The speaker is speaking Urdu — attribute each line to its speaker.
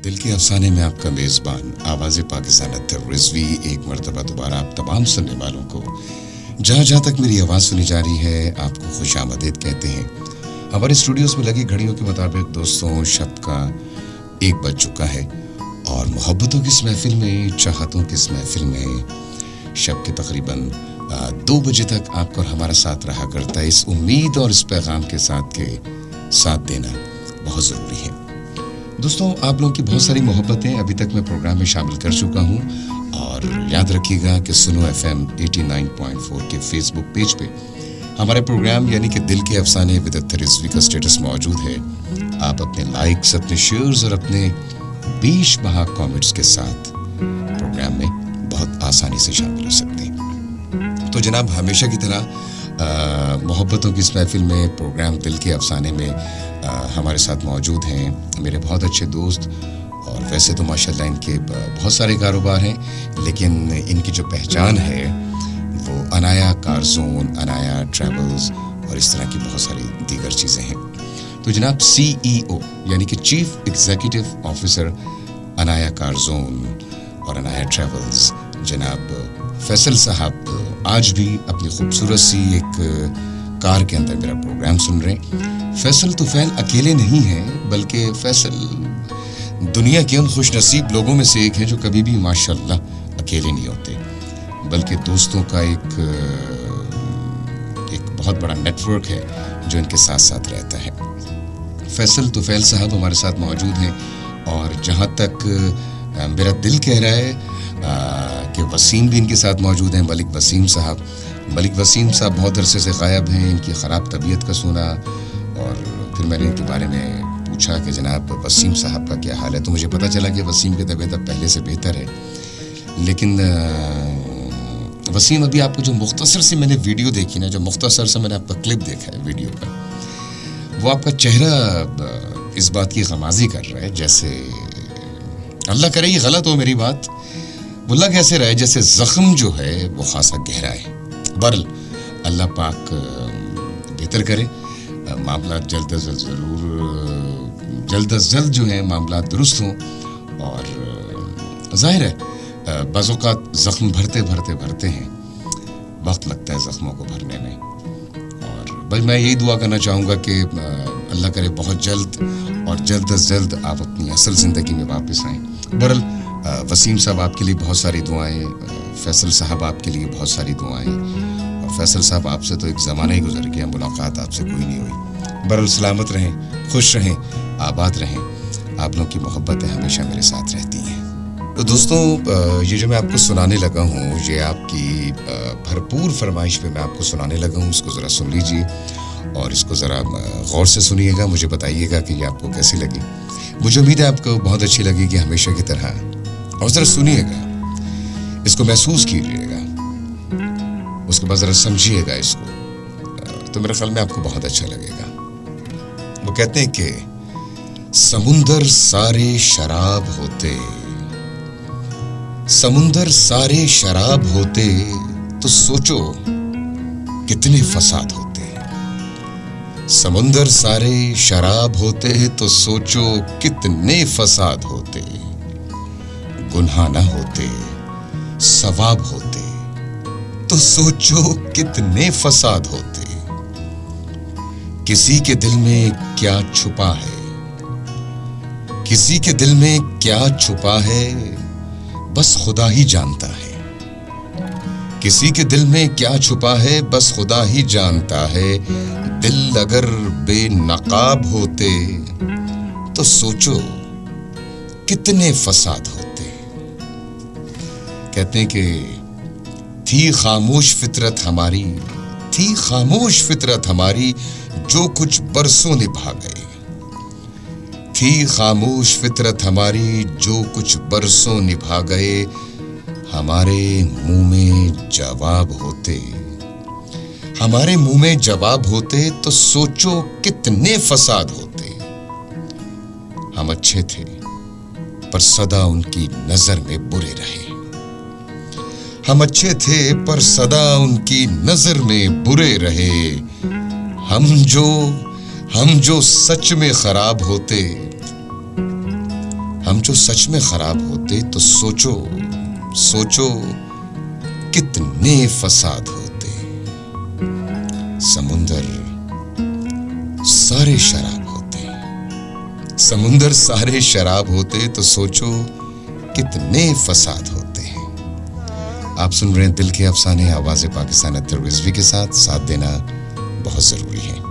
Speaker 1: دل کے افسانے میں آپ کا میزبان آواز پاکستان اطہر رضوی ایک مرتبہ دوبارہ آپ تمام سننے والوں کو جہاں جہاں تک میری آواز سنی جا رہی ہے آپ کو خوش آمدید کہتے ہیں. ہمارے اسٹوڈیوز میں لگی گھڑیوں کے مطابق دوستوں شب کا 1 بج چکا ہے اور محبتوں کی اس محفل میں, چاہتوں کی اس محفل میں شب کے تقریباً 2 بجے تک آپ کو ہمارا ساتھ رہا کرتا ہے. اس امید اور اس پیغام کے ساتھ کہ ساتھ دینا بہت ضروری ہے. دوستوں آپ لوگوں کی بہت ساری محبتیں ابھی تک میں پروگرام میں شامل کر چکا ہوں اور یاد رکھیے گا کہ سنو FM 89.4 کے فیس بک پیج پہ ہمارے پروگرام یعنی کہ دل کے افسانے ود اطہر رضوی کا سٹیٹس موجود ہے. آپ اپنے لائکس, اپنے شیئرز اور اپنے بیش بہا کامنٹس کے ساتھ پروگرام میں بہت آسانی سے شامل ہو سکتے ہیں. تو جناب ہمیشہ کی طرح محبتوں کی اس محفل میں پروگرام دل کے افسانے میں ہمارے ساتھ موجود ہیں میرے بہت اچھے دوست. اور ویسے تو ماشاءاللہ ان کے بہت سارے کاروبار ہیں لیکن ان کی جو پہچان ہے وہ انایا کارزون, انایا ٹریولز اور اس طرح کی بہت ساری دیگر چیزیں ہیں. تو جناب CEO یعنی کہ چیف ایگزیکٹو آفیسر انایا کارزون اور انایا ٹریولز جناب فیصل صاحب آج بھی اپنی خوبصورت سی ایک کار کے اندر میرا پروگرام سن رہے ہیں. فیصل طفیل اکیلے نہیں ہیں بلکہ فیصل دنیا کے ان خوش نصیب لوگوں میں سے ایک ہے جو کبھی بھی ماشاءاللہ اکیلے نہیں ہوتے بلکہ دوستوں کا ایک بہت بڑا نیٹ ورک ہے جو ان کے ساتھ ساتھ رہتا ہے. فیصل طفیل صاحب ہمارے ساتھ موجود ہیں اور جہاں تک میرا دل کہہ رہا ہے کہ وسیم بھی ان کے ساتھ موجود ہیں, ملک وسیم صاحب بہت عرصے سے غائب ہیں. ان کی خراب طبیعت کا سنا اور پھر میں نے ان کے بارے میں پوچھا کہ جناب وسیم صاحب کا کیا حال ہے, تو مجھے پتہ چلا کہ وسیم کی طبیعت اب پہلے سے بہتر ہے. لیکن وسیم ابھی آپ کو جو مختصر سی میں نے ویڈیو دیکھی نا, جو مختصر سے میں نے آپ کا کلپ دیکھا ہے ویڈیو کا, وہ آپ کا چہرہ اس بات کی غمازی کر رہا ہے جیسے اللہ کرے یہ غلط ہو میری بات, وہ لگ ایسے رہا ہے جیسے زخم جو ہے وہ خاصا گہرا ہے. برل اللہ پاک بہتر کرے, معاملات جلد از جلد جو ہیں معاملات درست ہوں. اور ظاہر ہے بعض اوقات زخم بھرتے ہیں, وقت لگتا ہے زخموں کو بھرنے میں. اور بھائی میں یہی دعا کرنا چاہوں گا کہ اللہ کرے بہت جلد اور جلد از جلد آپ اپنی اصل زندگی میں واپس آئیں. برل وسیم صاحب آپ کے لیے بہت ساری دعائیں, فیصل صاحب آپ کے لیے بہت ساری دعائیں, اور فیصل صاحب آپ سے تو ایک زمانہ ہی گزر گیا, ملاقات آپ سے کوئی نہیں ہوئی. برل سلامت رہیں, خوش رہیں, آباد رہیں. آپ لوگوں کی محبتیں ہمیشہ میرے ساتھ رہتی ہیں. تو دوستوں یہ جو میں آپ کو سنانے لگا ہوں یہ آپ کی بھرپور فرمائش پہ میں آپ کو سنانے لگا ہوں. اس کو ذرا سن لیجئے اور اس کو ذرا غور سے سنیے گا, مجھے بتائیے گا کہ یہ آپ کو کیسی لگی. مجھے امید ہے آپ کو بہت اچھی لگے گی ہمیشہ کی طرح. اور ذرا سنیے گا, اس کو محسوس کیجیے گا, اس کے بعد ذرا سمجھیے گا اس کو, تو میرے خیال میں آپ کو بہت اچھا لگے گا. وہ کہتے ہیں کہ سمندر سارے شراب ہوتے تو سوچو کتنے فساد ہوتے. سمندر سارے شراب ہوتے تو سوچو کتنے فساد ہوتے. گناہ نہ ہوتے ثواب ہوتے تو سوچو کتنے فساد ہوتے. کسی کے دل میں کیا چھپا ہے بس خدا ہی جانتا ہے. کسی کے دل میں کیا چھپا ہے بس خدا ہی جانتا ہے. دل اگر بے نقاب ہوتے تو سوچو کتنے فساد ہوتے. کہتے ہیں کہ تھی خاموش فطرت ہماری جو کچھ برسوں نبھا گئے. تھی خاموش فطرت ہماری جو کچھ برسوں نبھا گئے. ہمارے منہ میں جواب ہوتے تو سوچو کتنے فساد ہوتے. ہم اچھے تھے پر صدا ان کی نظر میں برے رہے. ہم جو سچ میں خراب ہوتے ہم جو سچ میں خراب ہوتے تو سوچو سوچو کتنے فساد ہوتے. سمندر سارے شراب ہوتے, سمندر سارے شراب ہوتے تو سوچو کتنے فساد ہوتے ہیں. آپ سن رہے ہیں دل کے افسانے, آواز پاکستان اطہر رضوی کے ساتھ دینا بہت ضروری ہے.